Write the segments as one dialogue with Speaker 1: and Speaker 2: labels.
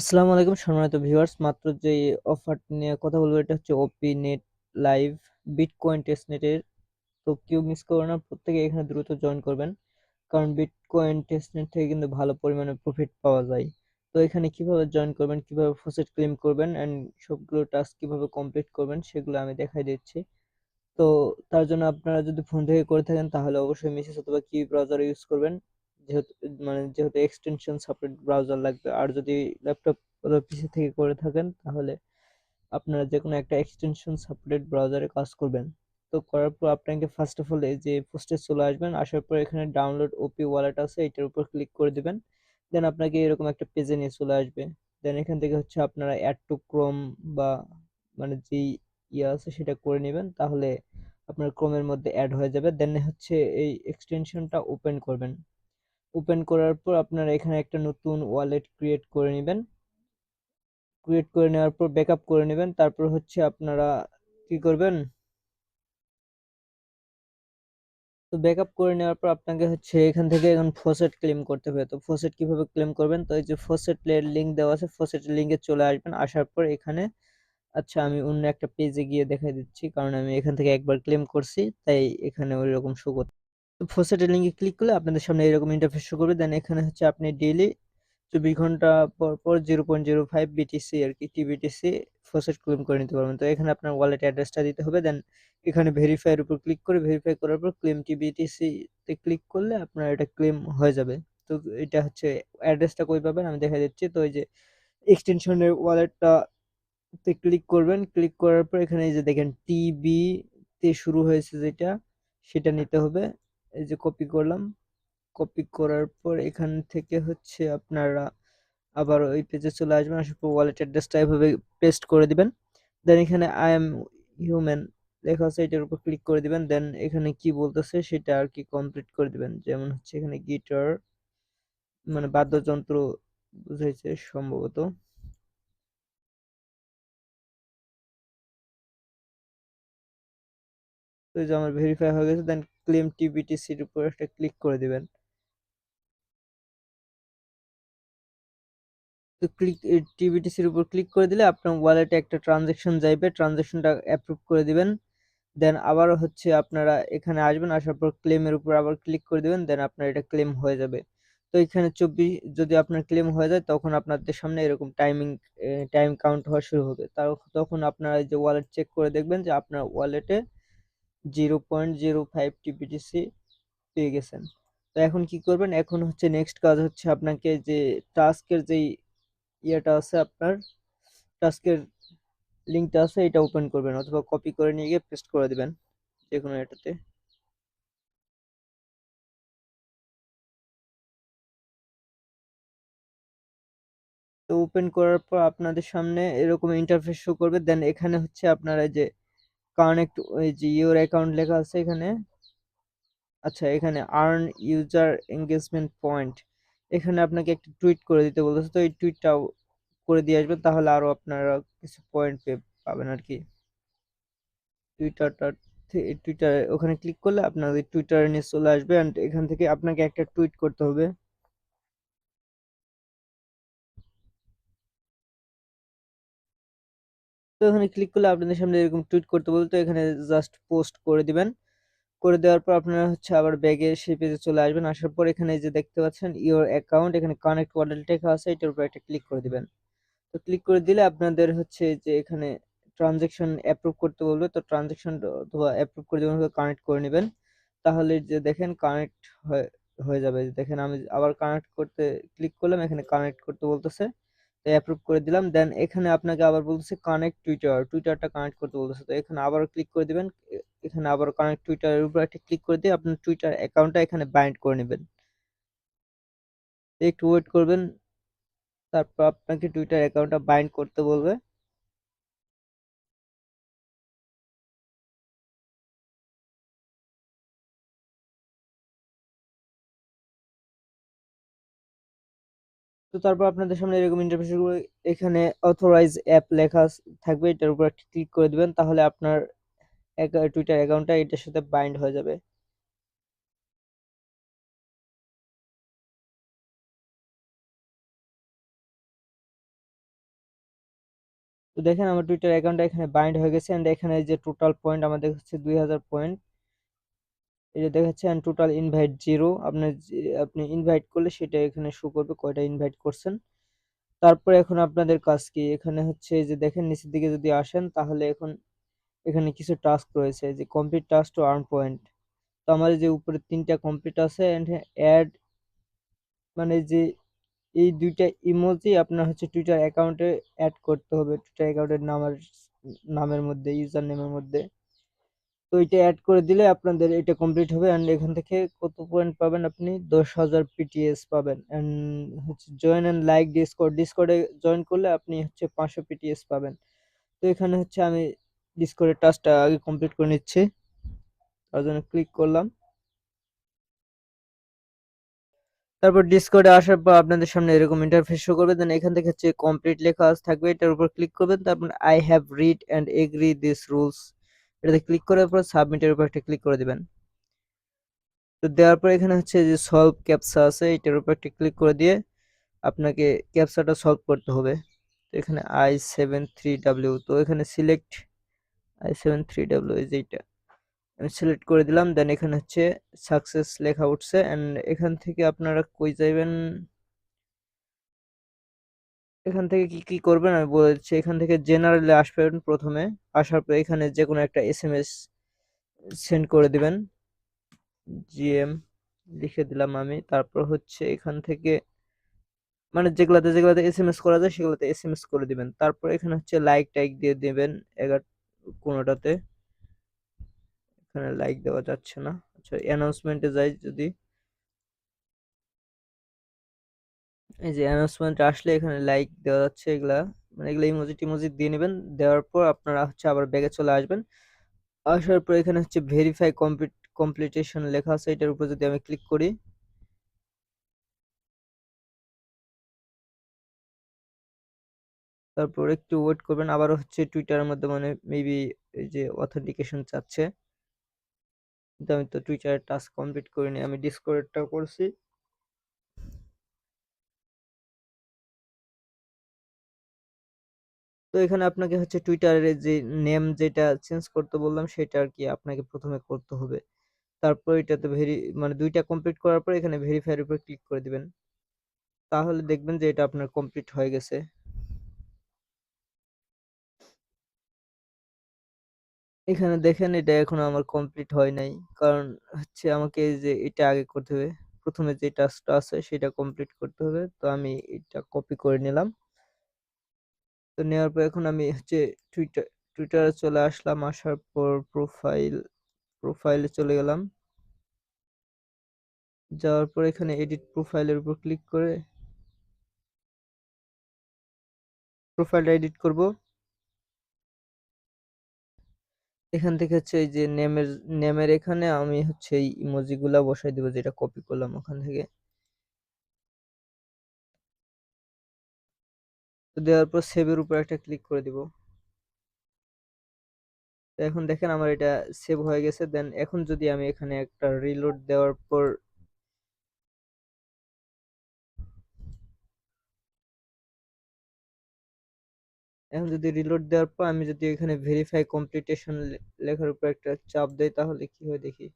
Speaker 1: আসসালামু আলাইকুম সম্মানিত ভিউয়ার্স, মাত্র যে অফার নিয়ে কথা বলবো এটা হচ্ছে ওপি নেট লাইভ বিটকয়েন টেস্টনেটের। তো কেউ মিস করো না, প্রত্যেকে এখানে দ্রুত জয়েন করবেন, কারণ বিটকয়েন টেস্টনেট থেকে কিন্তু ভালো পরিমাণে প্রফিট পাওয়া যায়। তো এখানে কিভাবে জয়েন করবেন, কিভাবে ফসেট ক্লেম করবেন এন্ড সবগুলো টাস্ক কিভাবে কমপ্লিট করবেন সেগুলো আমি দেখাই দিচ্ছি। তো তার জন্য আপনারা যদি ফোন থেকে করে থাকেন তাহলে অবশ্যই মেসেজ অথবা কি ব্রাউজার ইউজ করবেন, যেহেতু যেহেতু এক্সটেনশন সাপোর্টেড ব্রাউজার লাগবে। আর যদি ল্যাপটপ অথবা পিসি থেকে করে থাকেন তাহলে আপনারা যে কোনো একটা এক্সটেনশন সাপোর্টেড ব্রাউজারে কাজ করবেন। তো করার পর আপনাকে ফার্স্ট অফ অল এই যে পোস্টে চলে আসবেন, আসার পর এখানে ডাউনলোড ওপি ওয়ালেট আছে, এটার উপর ক্লিক করে দিবেন। দেন আপনাকে এরকম একটা পেজে নিয়ে চলে আসবে। দেন এখান থেকে হচ্ছে আপনারা অ্যাড টু ক্রোম বা যেই আছে সেটা করে নেবেন, তাহলে আপনার ক্রোমের মধ্যে অ্যাড হয়ে যাবে। দেন হচ্ছে এই এক্সটেনশনটা ওপেন করবেন। ওপেন করার পর আপনারা এখানে একটা নতুন ওয়ালেট ক্রিয়েট করে নেবেন। ক্রিয়েট করে নেওয়ার পর ব্যাকআপ করে নেবেন। তারপর হচ্ছে আপনারা কি করবেন, তো ব্যাকআপ করে নেওয়ার পর আপনাকে হচ্ছে এখান থেকে এখন ফসেট ক্লেম করতে হবে। তো ফসেট কিভাবে ক্লেম করবেন, তো এই যে ফসেট এর লিংক দেওয়া আছে, ফসেট লিংকে চলে আসবেন। আসার পর এখানে, আচ্ছা আমি অন্য একটা পেজে গিয়ে দেখাই দিচ্ছি, কারণ আমি এখান থেকে একবার ক্লেম করছি তাই এখানে ওই রকম শো করছে। তো ফসেটের লিংকে ক্লিক করলে আপনাদের সামনে এরকম ইন্টারফেস শো করবে। দেন এখানে হচ্ছে আপনি ডেইলি 24 ঘন্টা পর পর 0.05 বিটিসি আর কি টিবিটিসি ফসেট ক্লেম করে নিতে পারবেন। তো এখানে আপনার ওয়ালেট অ্যাড্রেসটা দিতে হবে। দেন এখানে ভেরিফাই এর উপর ক্লিক করে ভেরিফাই করার পর ক্লেম টিবিটিসি তে ক্লিক করলে আপনার এটা ক্লেম হয়ে যাবে। তো এটা হচ্ছে অ্যাড্রেসটা কই পাবেন আমি দেখা দিচ্ছি। তো এই যে এক্সটেনশনের ওয়ালেটটা তে ক্লিক করবেন। ক্লিক করার পর এখানে এই যে দেখেন টিবি তে শুরু হয়েছে যেটা, সেটা নিতে হবে। এই যে কপি করলাম, কপি করার পর এখান থেকে হচ্ছে আপনারা আবার ওই পেজে চলে আসবেন। আসার পর ওয়ালেট অ্যাড্রেসটা এভাবে পেস্ট করে দিবেন। দেন এখানে আই এম হিউম্যান লেখা আছে, এটার উপর ক্লিক করে দিবেন। দেন এখানে কি বলতেছে সেটা আর কি কমপ্লিট করে দিবেন। যেমন হচ্ছে এখানে গিটার বাদ্যযন্ত্র বুঝাইছে সম্ভবত। তো এই যে আমার ভেরিফাই হয়ে গেছে। দেন ক্লেম টিবিটিসির উপর একটা ক্লিক করে দিবেন। তো ক্লিক টিবিটিসির উপর ক্লিক করে দিলে আপনার ওয়ালেটে একটা ট্রানজেকশন যাইবে, ট্রানজেকশনটা অ্যাপ্রুভ করে দিবেন। দেন আবারও হচ্ছে আপনারা এখানে আসবেন, আসার পর ক্লেমের উপর আবার ক্লিক করে দিবেন। দেন আপনার এটা ক্লেম হয়ে যাবে। তো এখানে 24 যদি আপনার ক্লেম হয়ে যায় তখন আপনাদের সামনে এরকম টাইম কাউন্ট হওয়া শুরু হবে। তখন আপনারা এই যে ওয়ালেট চেক করে দেখবেন যে আপনার ওয়ালেটে 0.05 টিবিটিসি পেয়ে গেছেন। তো এখন কি করবেন, এখন হচ্ছে নেক্সট কাজ হচ্ছে আপনাকে যে টাস্কের যেই ইয়েটা আছে, আপনার টাস্কের লিঙ্কটা আছে, এটা ওপেন করবেন অথবা কপি করে নিয়ে গিয়ে পেস্ট করে দিবেন যে কোনো এটাতে। তো ওপেন করার পর আপনাদের সামনে এরকম ইন্টারফেস শো করবে। দেন এখানে হচ্ছে আপনারা যে কানেক্ট, ওই যে ইউর অ্যাকাউন্ট লেখা আছে এখানে, আচ্ছা এখানে আর্ন ইউজার এঙ্গেজমেন্ট পয়েন্ট, এখানে আপনাকে একটা টুইট করে দিতে বলতেছে। তো এই টুইটটাও করে দিয়ে আসবেন, তাহলে আরো আপনারা কিছু পয়েন্ট পাবেন আর কি। টুইটারটা টুইটার ওখানে ক্লিক করলে আপনাদের টুইটার নিয়ে চলে আসবে এন্ড এখান থেকে আপনাকে একটা টুইট করতে হবে। তো এখানে ক্লিক করলে আপনাদের সামনে এরকম টুইট করতে বলতে এখানে জাস্ট পোস্ট করে দিবেন। করে দেওয়ার পর আপনারা হচ্ছে আবার ব্যাগে সেই পেজে চলে আসবেন। আসার পর এখানে এই যে দেখতে পাচ্ছেন ইওর অ্যাকাউন্ট, এখানে কানেক্ট ওয়ালেট লেখা আছে, এটার উপর একটা ক্লিক করে দিবেন। তো ক্লিক করে দিলে আপনাদের হচ্ছে যে এখানে ট্রানজেকশন অ্যাপ্রুভ করতে বলবে। তো ট্রানজেকশন অথবা অ্যাপ্রুভ করে দেবেন, কানেক্ট করে নেবেন। তাহলে যে দেখেন কানেক্ট হয়ে হয়ে যাবে। দেখেন আমি আবার কানেক্ট করতে ক্লিক করলাম, এখানে কানেক্ট করতে বলতেছে, তো অ্যাপ্রুভ করে দিলাম। দেন এখানে আপনাকে আবার বলতেছে কানেক্ট টুইটারটা কানেক্ট করতে বলতেছে। তো এখানে আবার ক্লিক করে দিবেন। এখানে আবার কানেক্ট টুইটারের উপর একটা ক্লিক করে দিয়ে আপনার টুইটার অ্যাকাউন্টটা এখানে বাইন্ড করে নেবেন। একটু ওয়েট করবেন, তারপর আপনাকে টুইটার অ্যাকাউন্টটা বাইন্ড করতে বলবে। তো তারপর আপনাদের সামনে এরকম ইন্টারফেস, এখানে অথরাইজ অ্যাপ লেখা থাকবে, এটার উপর একটা ক্লিক করে দিবেন, তাহলে আপনার টুইটার অ্যাকাউন্টটা এটার সাথে বাইন্ড হয়ে যাবে। তো দেখেন আমার টুইটার অ্যাকাউন্টটা এখানে বাইন্ড হয়ে গেছে, এন্ড এখানে যে টোটাল পয়েন্ট আমাদের হচ্ছে 2000 পয়েন্ট, এই যে দেখাচ্ছে, এন্ড টোটাল ইনভাইট জিরো। আপনি ইনভাইট করলে সেটা এখানে শো করবে কয়টা ইনভাইট করছেন। তারপরে এখন আপনাদের কাজ কি, এখানে হচ্ছে এই যে দেখেন নিচের দিকে যদি আসেন, তাহলে এখন এখানে কিছু টাস্ক রয়েছে, যে complete task to earn point. তো আমার যে উপরে 3টা কমপ্লিট আছে, এন্ড অ্যাড, মানে যে এই 2টা ইমোজি আপনার হচ্ছে টুইটার অ্যাকাউন্টে অ্যাড করতে হবে, টুইটার অ্যাকাউন্টের নামের মধ্যে, ইউজার নেমের মধ্যে। তো এটা অ্যাড করে দিলে আপনাদের এটা কমপ্লিট হবে, অ্যান্ড এখান থেকে কত পয়েন্ট পাবেন, আপনি 10,000 পিটিএস পাবেন। অ্যান্ড হচ্ছে জয়েন অ্যান্ড লাইক ডিসকর্ডে জয়েন করলে আপনি হচ্ছে 500 পিটিএস পাবেন। তো এখানে হচ্ছে আমি ডিসকর্ডের টাস্কটা আগে কমপ্লিট করে নিচ্ছি, তার জন্য ক্লিক করলাম। তারপর ডিসকর্ডে আসার পর আপনাদের সামনে এরকম ইন্টারফেস শো করবে, দেন এখান থেকে হচ্ছে কমপ্লিট লেখা থাকবে, এটার উপর ক্লিক করবেন। তারপর I have read and agree this rules, এটাতে ক্লিক করার পর সাবমিটের উপর একটা ক্লিক করে দিবেন। তো দেওয়ার পর এখানে হচ্ছে যে সলভ ক্যাপচা আছে, এটার উপর একটা ক্লিক করে দিয়ে আপনাকে ক্যাপচাটা সলভ করতে হবে। তো এখানে I73W, তো এখানে সিলেক্ট I73W, এই যে এটা আমি সিলেক্ট করে দিলাম। দেন এখানে হচ্ছে সাকসেস লেখা উঠছে, এন্ড এখান থেকে আপনারা কই যাবেন, এখান থেকে কি কি করবেন আমি বলছি। এখান থেকে জেনারেলে আসবেন, প্রথমে আসার পর এখানে যে কোনো একটা এসএমএস সেন্ড করে দিবেন, জিএম লিখে দিলাম আমি। তারপর হচ্ছে এখান থেকে মানে যেগুলাতে যেগুলাতে এসএমএস করা যায় সেগুলাতে এসএমএস করে দিবেন। তারপর এখানে হচ্ছে লাইক টাইক দিয়ে দিবেন 11 কোনোটাতে, এখানে লাইক দেওয়া যাচ্ছে না। আচ্ছা অ্যানাউন্সমেন্টে যাই যদি, এই যে অ্যানাউন্সমেন্ট আসলে এখানে লাইক দেওয়া যাচ্ছে, এগুলা মানে এগুলা ইমোজি টিমোজি দিয়ে নেবেন। দেওয়ার পর আপনারা হচ্ছে আবার ব্যাগে চলে আসবেন। আসার পর এখানে হচ্ছে ভেরিফাই কমপ্লিটেশন লেখা আছে, এটার উপর যদি আমি ক্লিক করি, তারপর একটু ওয়েট করবেন। আবার হচ্ছে টুইটারের মধ্যে মানে মেবি এই যে অথেন্টিকেশন চাচ্ছে, কিন্তু আমি তো টুইটারের টাস্ক কমপ্লিট করিনি, আমি ডিসকর্ডটা করছি। তো এখানে আপনাকে হচ্ছে টুইটারের যে নেম যেটা চেঞ্জ করতে বললাম সেটা আর কি আপনাকে প্রথমে করতে হবে। তারপর এটাতে মানে 2টা কমপ্লিট করার পর এখানে ভেরিফাইয়ের উপর ক্লিক করে দিবেন, তাহলে দেখবেন যে এটা আপনার কমপ্লিট হয়ে গেছে। এখানে দেখেন এটা এখনো আমার কমপ্লিট হয় নাই, কারণ হচ্ছে আমাকে এই যে এটা আগে করতে হবে, প্রথমে যে টাস্কটা আছে সেটা কমপ্লিট করতে হবে। তো আমি এটা কপি করে নিলাম। তো নেওয়ার পর এখন আমি হচ্ছে টুইটারে চলে আসলাম, আসার পর প্রোফাইলে চলে গেলাম। যাওয়ার পর এখানে এডিট প্রোফাইলের উপর ক্লিক করে প্রোফাইলটা এডিট করব। এখান থেকে হচ্ছে এই যে নেমের এখানে আমি হচ্ছে এই ইমোজি গুলা বসাই দিব, যেটা কপি করলাম ওখান থেকে। তো দেওয়ার পর সেভের উপর একটা ক্লিক করে দিব। তো এখন দেখেন আমার এটা সেভ হয়ে গেছে। দেন এখন যদি আমি এখানে একটা রিলোড দেওয়ার পর, এখন যদি রিলোড দেওয়ার পর আমি যদি এখানে ভেরিফাই কমপ্লিটেশন লেখার উপর একটা চাপ দেই, তাহলে কি হয় দেখি।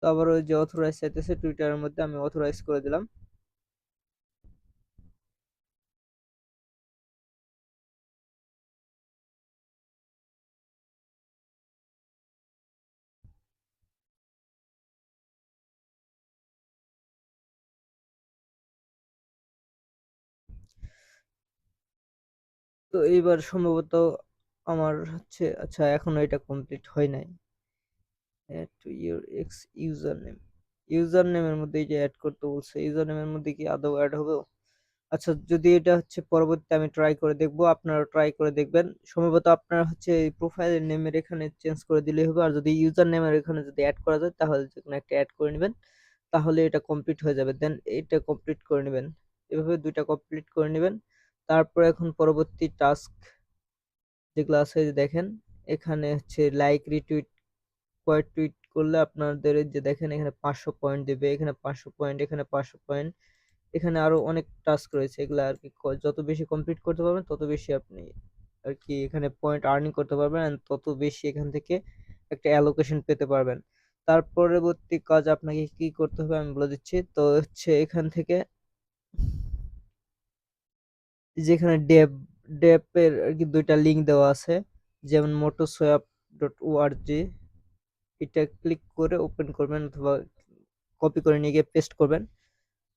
Speaker 1: তো আবার ওই যে অথরাইজ চাইতেছে টুইটারের মধ্যে, আমি অথরাইজ করে দিলাম। তো এইবার সম্ভবত আমার হচ্ছে, আচ্ছা এখনো এটা কমপ্লিট হয় নাই। Add to your X user name, user নেমের মধ্যে এই যে অ্যাড করতে বলছে, ইউজার নেমের মধ্যে কি আদৌ অ্যাড হবে? আচ্ছা যদি এটা হচ্ছে পরবর্তীতে আমি ট্রাই করে দেখবো, আপনারা ট্রাই করে দেখবেন। সম্ভবত আপনারা হচ্ছে এই প্রোফাইল নেমের এখানে চেঞ্জ করে দিলেই হবে, আর যদি ইউজার নেমের এখানে যদি অ্যাড করা যায় তাহলে যে কোনো একটা অ্যাড করে নেবেন, তাহলে এটা কমপ্লিট হয়ে যাবে। দেন এটা কমপ্লিট করে নেবেন। এভাবে ২ টা কমপ্লিট করে নিবেন। তারপর এখন পরবর্তী টাস্ক যেগুলো আছে এই যে দেখেন, এখানে হচ্ছে লাইক, রিটুইট, কয়েক টুইট করলে আপনাদের এই যে দেখেন এখানে ৫০০ পয়েন্ট দিবে, এখানে ৫০০ পয়েন্ট, এখানে ৫০০ পয়েন্ট। এখানে আরো অনেক টাস্ক রয়েছে। এগুলা আরকি যত বেশি কমপ্লিট করতে পারবেন তত বেশি আপনি আরকি এখানে পয়েন্ট আর্নিং করতে পারবেন এন্ড তত বেশি এখান থেকে একটা অ্যালোকেশন পেতে পারবেন। তার পরবর্তী কাজ আপনাকে কি করতে হবে আমি বলে দিচ্ছি। তো হচ্ছে এখান থেকে যেখানে ডেপ এর আরকি ২ টা লিঙ্ক দেওয়া আছে। যেমন motoswap.org, এটা ক্লিক করে ওপেন করবেন অথবা কপি করে নিয়ে গিয়ে পেস্ট করবেন।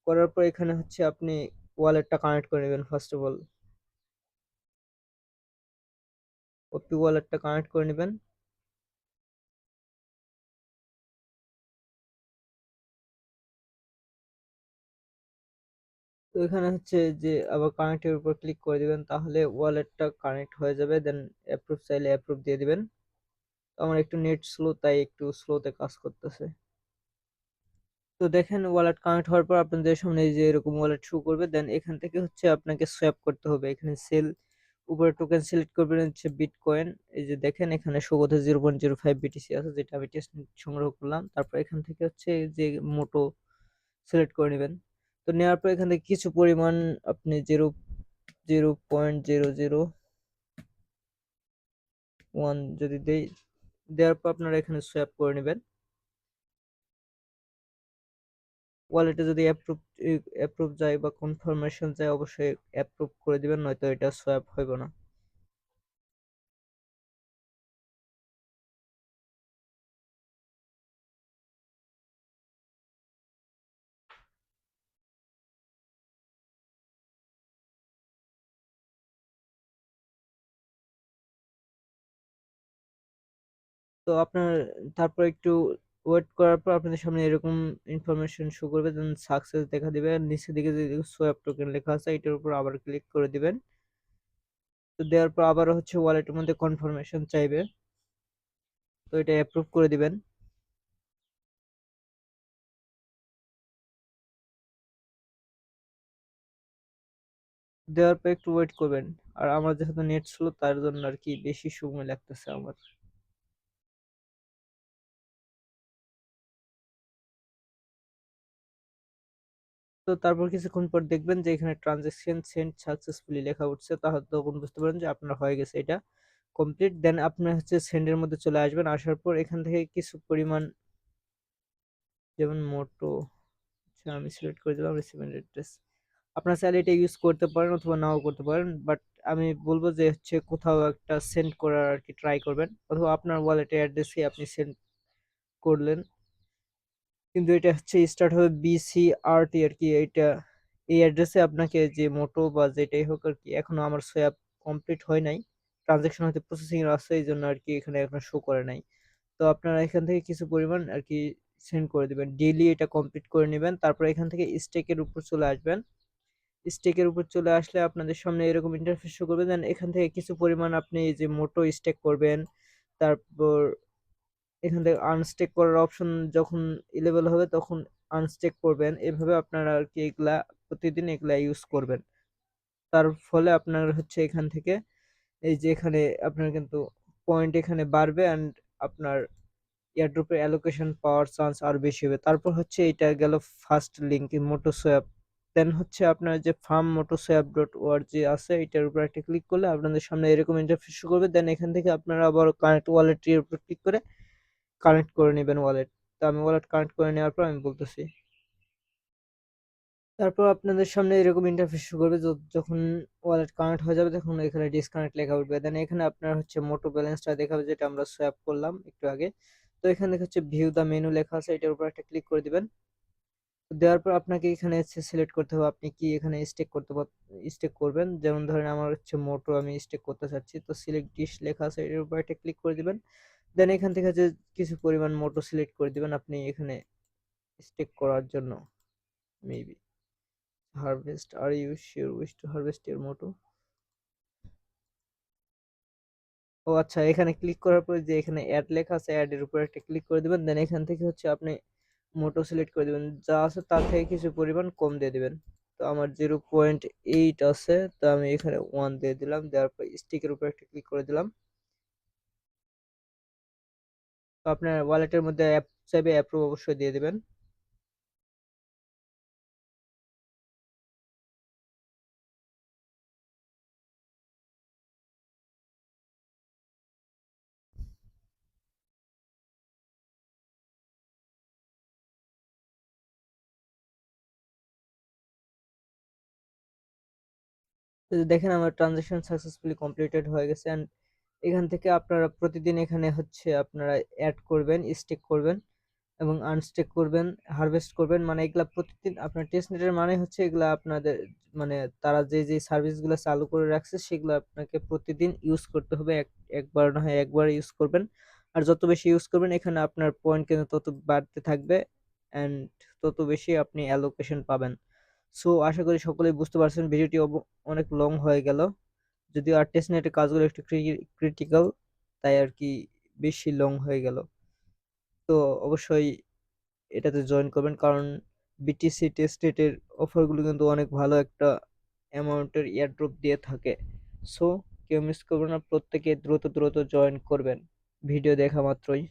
Speaker 1: করার পর এখানে হচ্ছে আপনি ওয়ালেটটা কানেক্ট করে নেবেন ফার্স্ট অফ অল। ওপি ওয়ালেটটা কানেক্ট করে নেবেন। তো এখানে হচ্ছে যে আবার কানেক্টের উপর ক্লিক করে দিবেন, তাহলে ওয়ালেটটা কানেক্ট হয়ে যাবে। দেন অ্যাপ্রুভ চাইলে অ্যাপ্রুভ দিয়ে দিবেন। তো আমার একটু নেট স্লো, তাই একটু স্লোতে কাজ করতেছে। তো দেখেন ওয়ালেট কানেক্ট হওয়ার পর আপনাদের সামনে এই যে এরকম ওয়ালেট শো করবে। দেন এখান থেকে হচ্ছে আপনাকে সোয়াপ করতে হবে। এখানে সেল উপরে টোকেন সিলেক্ট করবেন হচ্ছে বিটকয়েন। এই যে দেখেন এখানে শো করতে 0.05 বিটিসি আছে, যেটা আমি টেস্ট সংগ্রহ করলাম। তারপর এখান থেকে হচ্ছে এই যে মোটো সিলেক্ট করে নেবেন। তো নেওয়ার পর এখান থেকে কিছু পরিমাণ আপনি 0.001 যদি দেই, দেওয়ার পর আপনারা এখানে সোয়াপ করে নেবেন। ওয়ালেটে যদি অ্যাপ্রুভ যায় বা কনফার্মেশন যায়, অবশ্যই অ্যাপ্রুভ করে দিবেন, নয়তো এটা সোয়াপ হইব না। তো আপনার তারপর একটু ওয়েট করার পর আপনাদের সামনে এরকম ইনফরমেশন শো করবে, দেন সাকসেস দেখা দিবে। নিচের দিকে যে সোয়াপ টোকেন লেখা আছে এটার উপর আবার ক্লিক করে দিবেন। তো দেওয়ার পর আবারও হচ্ছে ওয়ালেটের মধ্যে কনফার্মেশন চাইবে, তো এটা অ্যাপ্রুভ করে দিবেন। দেওয়ার পর একটু ওয়েট করবেন। আর আমার যেহেতু নেট স্লো তার জন্য আর কি বেশি সময় লাগতেছে আমার। তো তারপর কিছুক্ষণ পর দেখবেন যে এখানে ট্রানজাকশন সেন্ড সাকসেসফুলি লেখা উঠছে, তাহলে তখন বুঝতে পারেন যে আপনার হয়ে গেছে এটা কমপ্লিট। দেন আপনার হচ্ছে সেন্ডের মধ্যে চলে আসবেন। আসার পর এখান থেকে কিছু পরিমাণ যেমন মোটো, আচ্ছা আমি সিলেক্ট করে দিলাম রিসিভেন্ট অ্যাড্রেস। আপনার চাইলে এটা ইউজ করতে পারেন অথবা নাও করতে পারেন, বাট আমি বলবো যে হচ্ছে কোথাও একটা সেন্ড করার আর কি ট্রাই করবেন, অথবা আপনার ওয়ালেটের অ্যাড্রেসে আপনি সেন্ড করলেন। কিন্তু এটা হচ্ছে স্টার্ট হবে BCRT আর কি। এটা এই অ্যাড্রেসে আপনাকে যে মোটো বা যেটাই হোক আর কি, এখনো আমার সোয়াপ কমপ্লিট হয় নাই। ট্রানজাকশন হয়তো প্রসেসিং এর আছে, এই জন্য আর কি এখানে এখন শো করে নাই। তো আপনারা এখান থেকে কিছু পরিমাণ আর কি সেন্ড করে দিবেন, ডেইলি এটা কমপ্লিট করে নেবেন। তারপর এখান থেকে স্টেকের উপর চলে আসবেন। স্টেকের উপর চলে আসলে আপনাদের সামনে এরকম ইন্টারফেস শো করবে। দেন এখান থেকে কিছু পরিমাণ আপনি এই যে মোটো স্টেক করবেন। তারপর এখান থেকে আনস্টেক করার অপশন যখন ইলেভেল হবে তখন আনস্টেক করবেন। এভাবে আপনারা আর কি এগুলা প্রতিদিন এগুলা ইউজ করবেন। তার ফলে আপনার হচ্ছে এখান থেকে এই যে এখানে আপনার কিন্তু পয়েন্ট এখানে বাড়বে অ্যান্ড আপনার এয়ারড্রপের অ্যালোকেশন পাওয়ার চান্স আরো বেশি হবে। তারপর হচ্ছে এটা গেল ফার্স্ট লিঙ্ক মোটোসোয়াপ। দেন হচ্ছে আপনার যে ফার্ম motoswap.org আছে, এটার উপর একটা ক্লিক করলে আপনাদের সামনে এরকম ইন্টারফেস শো করবে। দেন এখান থেকে আপনারা আবার কানেক্ট ওয়ালেটের উপর ক্লিক করে কানেক্ট করে নেবেন ওয়ালেট। তো আমি ওয়ালেট কানেক্ট করে নেওয়ার পর আমি বলতেছি। তারপর আপনাদের সামনে এরকম ইন্টারফেস শো করবে। যখন ওয়ালেট কানেক্ট হয়ে যাবে তখন এখানে ডিসকানেক্ট লেখা উঠবে। দেন এখানে আপনার হচ্ছে মোটো ব্যালেন্সটা দেখাবে, যেটা আমরা সোয়াপ করলাম একটু আগে। তো এখানে হচ্ছে ভিউ দা মেনু লেখা আছে, এটার উপর একটা ক্লিক করে দিবেন। দেওয়ার পর আপনাকে এখানে হচ্ছে সিলেক্ট করতে হবে আপনি কি এখানে স্টেক করবেন। যেমন ধরেন আমার হচ্ছে মোটো আমি স্টেক করতে চাচ্ছি, তো সিলেক্ট ডিশ লেখা আছে, এর উপর একটা ক্লিক করে দিবেন। দেন এখান থেকে যে কিছু পরিমাণ মোটো সিলেক্ট করে দিবেন আপনি এখানে স্টেক করার জন্য। Maybe harvest, are you sure wish to harvest your moto. ও আচ্ছা, এখানে ক্লিক করার পর যে এখানে অ্যাড লেখা আছে, অ্যাড এর উপর একটা ক্লিক করে দিবেন। দেন এখান থেকে হচ্ছে আপনি মোটো সিলেক্ট করে দিবেন, যা আছে তার থেকে কিছু পরিমাণ কম দিয়ে দিবেন। তো আমার 0.8 আছে, তো আমি এখানে 1 দিয়ে দিলাম, দেওয়ার পর স্টিকের উপর একটা ক্লিক করে দিলাম। তো আপনার ওয়ালেটের মধ্যে অ্যাপ চাইবে, অ্যাপ্রুভ অবশ্যই দিয়ে দিবেন। তো দেখেন আমার ট্রানজাকশন সাকসেসফুলি কমপ্লিটেড হয়ে গেছে। এন্ড এখান থেকে আপনারা প্রতিদিন এখানে হচ্ছে আপনারা অ্যাড করবেন, স্টেক করবেন এবং আনস্টেক করবেন, হারভেস্ট করবেন। মানে এগুলা প্রতিদিন আপনার টেস্টনেটের মানে হচ্ছে এগুলা আপনাদের মানে তারা যে যে সার্ভিসগুলো চালু করে রাখছে সেগুলো আপনাকে প্রতিদিন ইউজ করতে হবে। একবার না হয় একবার ইউজ করবেন, আর যত বেশি ইউজ করবেন এখানে আপনার পয়েন্ট কিন্তু তত বাড়তে থাকবে অ্যান্ড তত বেশি আপনি অ্যালোকেশন পাবেন। সো আশা করি সকলেই বুঝতে পারছেন। ভিডিওটি অনেক লং হয়ে গেল, যদিও আর টেস্টনেটের কাজগুলো একটু ক্রিটিক্যাল, তাই আর কি বেশি লং হয়ে গেল। তো অবশ্যই এটাতে জয়েন করবেন, কারণ বিটিসি টেস্টের অফারগুলো কিন্তু অনেক ভালো একটা অ্যামাউন্টের এয়ারড্রপ দিয়ে থাকে। সো কেউ মিস করবেন না, প্রত্যেকে দ্রুত দ্রুত জয়েন করবেন ভিডিও দেখা মাত্রই।